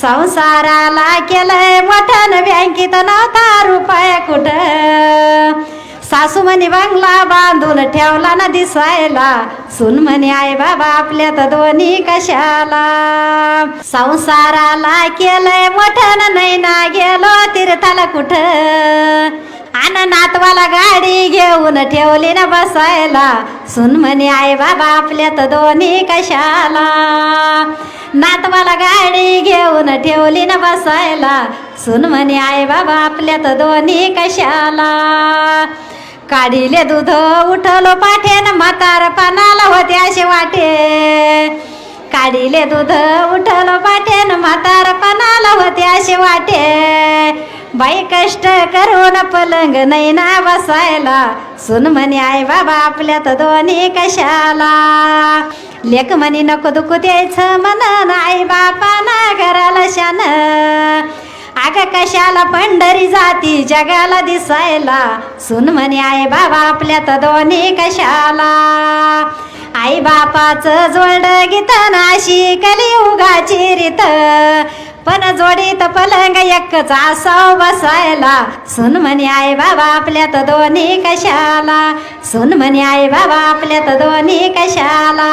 संसाराला केलंय मोठ्यान बँकेत नव्हता रुपया कुठं. सासू म्हणे बंगला बांधून ठेवला ना दिसायला, सून म्हणे आई बाबा आपल्यात दोन्ही कशाला. संसाराला केलंय मोठ्यान नाही ना गेलो तीर्थाला कुठं. आन नातवाला गाडी घेऊन ठेवली ना बसायला, सून म्हणे आई बाबा आपल्यात दोन्ही कशाला. नातवाला गाडी घेऊन ठेवली ना बसायला, सून म्हणे आई बाबा आपल्यात दोन्ही कशाला. काढिले दूध उठलो पाठेन म्हातारपणाला होते असे वाटे. काढिले दूध उठलो पाठेन म्हातारपणाला होते असे वाटे. बाई कष्ट करून पलंग नाही ना बसायला, सून म्हणे आई बाबा आपल्यात दोन्ही कशाला. लेक म्हणे नको दुखू द्यायचं म्हणन आई बापाना घराला शान. अग कशाला पंढरी जाती जगाला दिसायला, सून म्हणे आई बाबा आपल्यात दोन्ही कशाला. आई बापाचं जोड गीतन अशी कलियुगाची रीत, पण जोडीत पलंग एकच असाव बसायला, सून म्हणे आई बाबा आपल्यात दोन्ही कशाला. सून म्हणे आई बाबा आपल्यात दोन्ही कशाला.